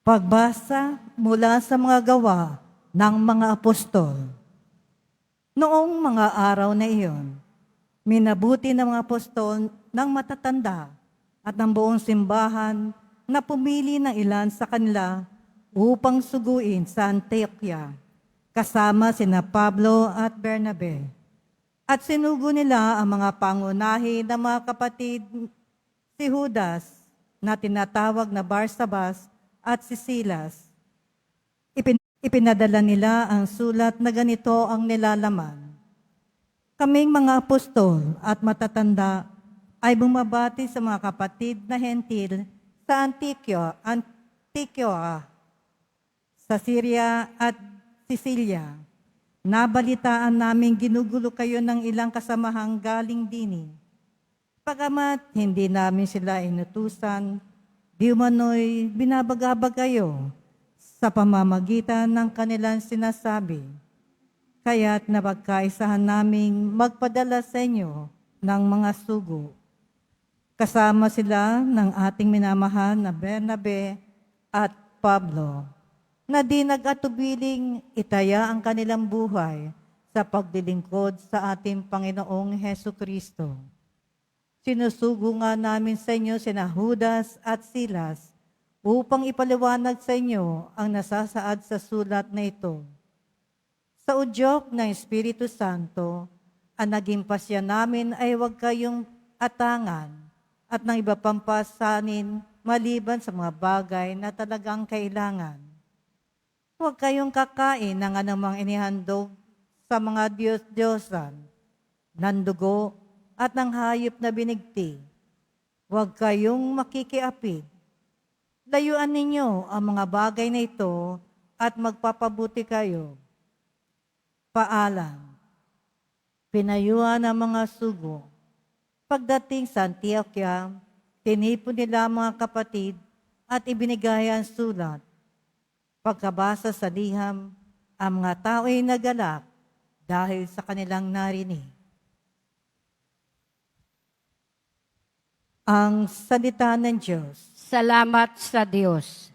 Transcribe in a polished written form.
Pagbasa mula sa mga gawa ng mga apostol. Noong mga araw na iyon, minabuti ng mga apostol ng matatanda at ng buong simbahan na pumili ng ilan sa kanila upang suguin sa Antioquia, kasama sina Pablo at Bernabe. At sinugo nila ang mga pangunahi ng mga kapatid, si Judas na tinatawag na Barsabas at si Silas. Ipinadala nila ang sulat na ganito ang nilalaman. Kaming mga apostol at matatanda ay bumabati sa mga kapatid na hentil sa Antioquia, sa Syria at Sicilia. Nabalitaan namin ginugulo kayo ng ilang kasamahang galing dini. Pagamat hindi namin sila inutusan, di umano'y binabagabag kayo sa pamamagitan ng kanilang sinasabi. Kaya't napagkaisahan naming magpadala sa inyo ng mga sugo. Kasama sila ng ating minamahal na Bernabe at Pablo, na di nag-atubiling itaya ang kanilang buhay sa paglilingkod sa ating Panginoong Heso Kristo. Sinusugo nga namin sa inyo sina Judas at Silas upang ipaliwanag sa inyo ang nasasaad sa sulat na ito. Sa udyok ng Espiritu Santo, ang naging pasya namin ay huwag kayong atangan at ng iba pang pasanin maliban sa mga bagay na talagang kailangan. Huwag kayong kakain ng anumang inihandog sa mga Diyos-Diyosan, ng dugo at ng hayop na binigti. Huwag kayong makikiapid. Layuan ninyo ang mga bagay na ito at magpapabuti kayo. Paalam. Pinayuhan ang mga sugo. Pagdating sa Antioquia, tinipon nila ang mga kapatid at ibinigay ang sulat. Pagkabasa sa liham, ang mga tao ay nagalak dahil sa kanilang narinig. Ang salita ng Diyos. Salamat sa Diyos.